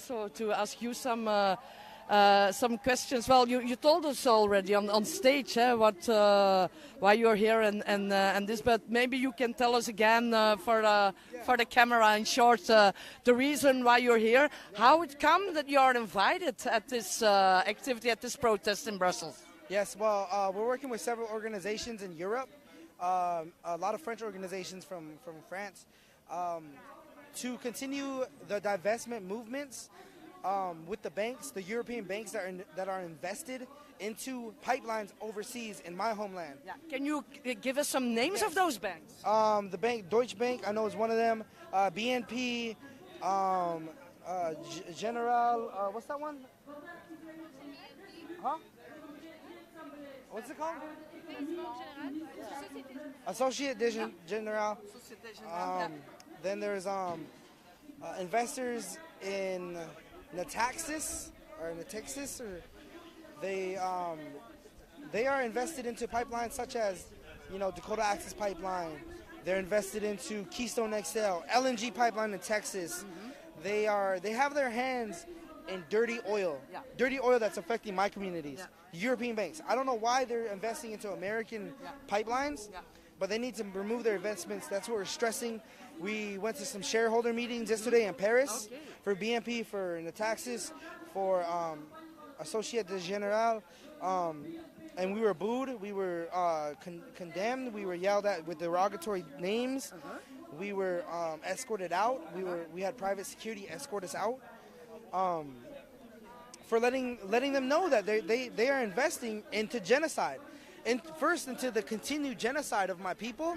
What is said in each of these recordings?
So to ask you some questions. Well, you told us already on stage why you're here and this, but maybe you can tell us again for the camera in short the reason why you're here, how it comes that you are invited at this activity, at this protest in Brussels. Yes, well, we're working with several organizations in Europe, a lot of French organizations from France, to continue the divestment movements with the banks, the European banks that are invested into pipelines overseas in my homeland. Yeah. Can you give us some names of those banks? The bank, Deutsche Bank, I know is one of them. BNP, General, what's that one? Huh? What's it called? Société Générale. Then there's investors in Natixis, they are invested into pipelines such as, Dakota Access Pipeline. They're invested into Keystone XL, LNG pipeline in Texas. Mm-hmm. They have their hands in dirty oil that's affecting my communities. Yeah. European banks. I don't know why they're investing into American pipelines, but they need to remove their investments. That's what we're stressing. We went to some shareholder meetings yesterday in Paris for BNP, for Natixis, for Société Générale, and we were booed. We were condemned. We were yelled at with derogatory names. We were escorted out. We had private security escort us out for letting them know that they are investing into genocide, and first into the continued genocide of my people.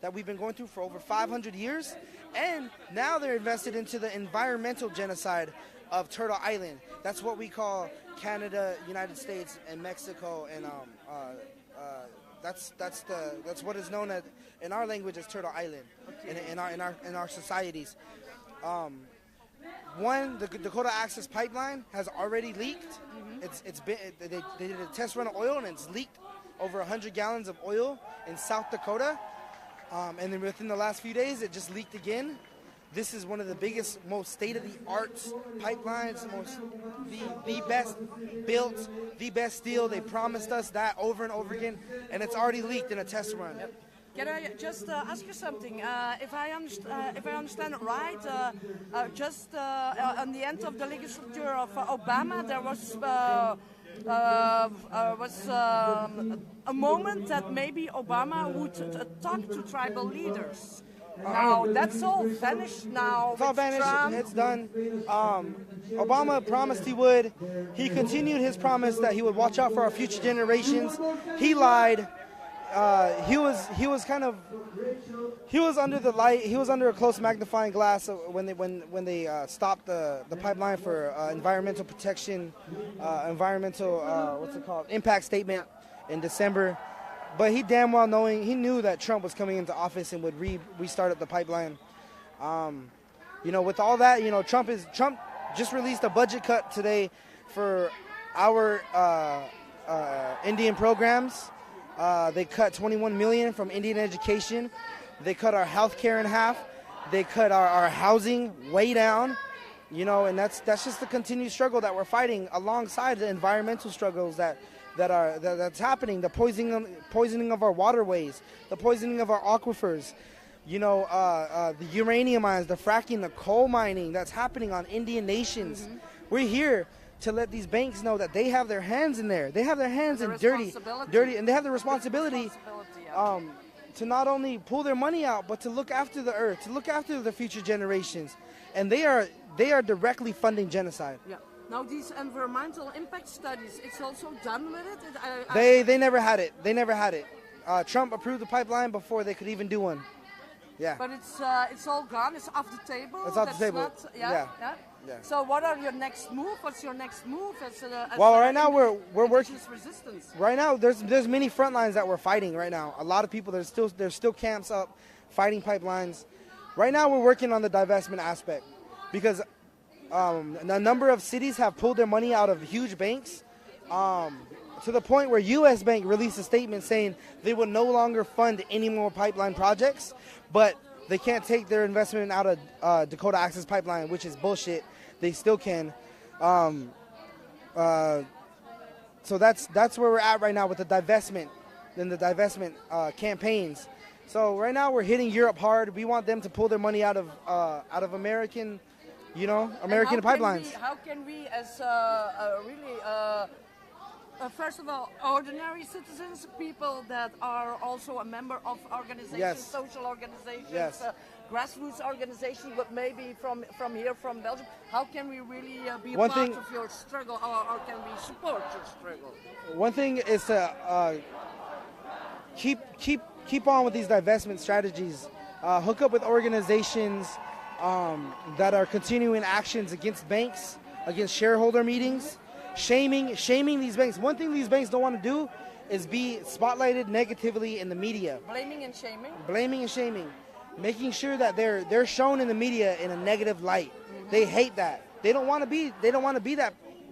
That we've been going through for over 500 years, and now they're invested into the environmental genocide of Turtle Island. That's what we call Canada, United States, and Mexico, and that's what is known as in our language as Turtle Island, in our societies. The Dakota Access Pipeline has already leaked. They did a test run of oil, and it's leaked over 100 gallons of oil in South Dakota. And then within the last few days, it just leaked again. This is one of the biggest, most state-of-the-art pipelines, the best built, the best steel. They promised us that over and over again, and it's already leaked in a test run. Yep. Can I just ask you something? If I understand it right, just on the end of the legislature of Obama, there was a moment that maybe Obama would talk to tribal leaders. Now that's all vanished now. It's all vanished. Trump. It's done. Obama promised he would. He continued his promise that he would watch out for our future generations. He lied. He was under the light. He was under a close magnifying glass when they stopped the pipeline for environmental protection, impact statement in December. But he damn well knew that Trump was coming into office and would restart up the pipeline. With all that, Trump just released a budget cut today for our Indian programs. They cut $21 million from Indian education. They cut our health care in half. They cut our housing way down. And that's just the continued struggle that we're fighting alongside the environmental struggles that's happening. The poisoning of our waterways, the poisoning of our aquifers. The uranium mines, the fracking, the coal mining that's happening on Indian nations. We're here to let these banks know that they have their hands in there. They have their hands in dirty, and they have the responsibility to not only pull their money out, but to look after the earth, to look after the future generations. And they are directly funding genocide. Yeah. Now these environmental impact studies, it's also done with it? They never had it. They never had it. Trump approved the pipeline before they could even do one. Yeah. But it's all gone. It's off the table. It's off the table. Yeah. So what are your next move? What's your next move? Right now we're working. Resistance. Right now there's many front lines that we're fighting right now. A lot of people there's still camps up fighting pipelines. Right now we're working on the divestment aspect because a number of cities have pulled their money out of huge banks to the point where U.S. Bank released a statement saying they will no longer fund any more pipeline projects, but they can't take their investment out of Dakota Access Pipeline, which is bullshit. they still can. So that's where we're at right now with the divestment and the divestment campaigns. So right now we're hitting Europe hard. We want them to pull their money out of American, American pipelines. How can we, as really, first of all, ordinary citizens, people that are also a member of organizations, Yes. social organizations, Yes. grassroots organizations, but maybe from here, from Belgium, how can we really be a One part thing- of your struggle, or can we support your struggle? One thing is to keep on with these divestment strategies. Hook up with organizations that are continuing actions against banks, against shareholder meetings, shaming these banks. One thing these banks don't want to do is be spotlighted negatively in the media. Blaming and shaming? Blaming and shaming, making sure that they're shown in the media in a negative light. Mm-hmm. They hate that. They don't want to be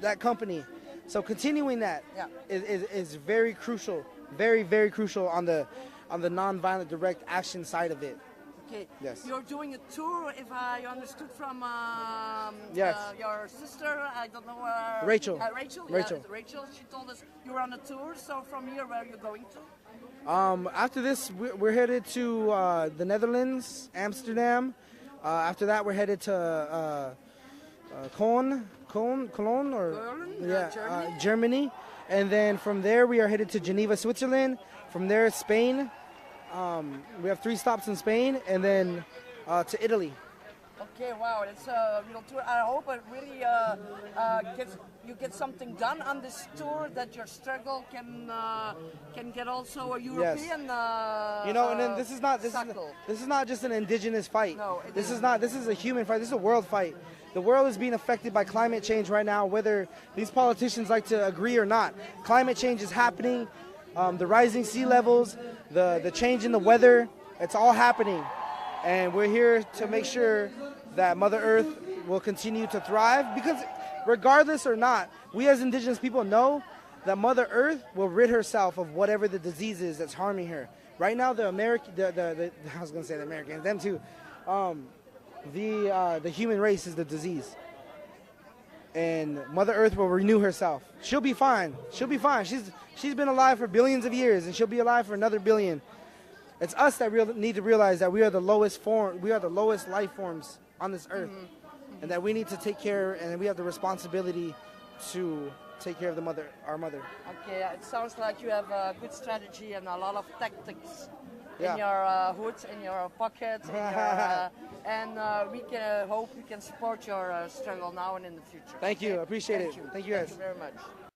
that company. So continuing that Yeah. is very crucial, very, very crucial on the nonviolent direct action side of it. Okay. Yes. You're doing a tour, if I understood from Yes. your sister. I don't know. Rachel. Rachel. Rachel. Yeah, Rachel. She told us you were on a tour. So from here, where are you going to? After this, we're headed to the Netherlands, Amsterdam. After that, we're headed to Cologne, or Berlin, Germany. Germany. And then from there, we are headed to Geneva, Switzerland. From there, Spain. We have 3 stops in Spain, and then to Italy. Okay, wow, it's a real tour. I hope it really you get something done on this tour, that your struggle can get also a European. And then this is not just an indigenous fight. No, it this is a human fight. This is a world fight. The world is being affected by climate change right now, whether these politicians like to agree or not. Climate change is happening. The rising sea levels, the change in the weather, it's all happening. And we're here to make sure that Mother Earth will continue to thrive, because regardless or not, we as indigenous people know that Mother Earth will rid herself of whatever the disease is that's harming her. Right now, I was going to say the Americans, them too. The human race is the disease. And Mother Earth will renew herself. She'll be fine. She'll be fine. She's been alive for billions of years, and she'll be alive for another billion. It's us that need to realize that we are the lowest life forms on this earth, and that we need to take care, and we have the responsibility to take care of our mother. Okay, it sounds like you have a good strategy and a lot of tactics Yeah. in your hood, in your pocket, and we can hope we can support your struggle now and in the future. Thank you. I appreciate it. Thank you. Thank you, guys. Thank you very much.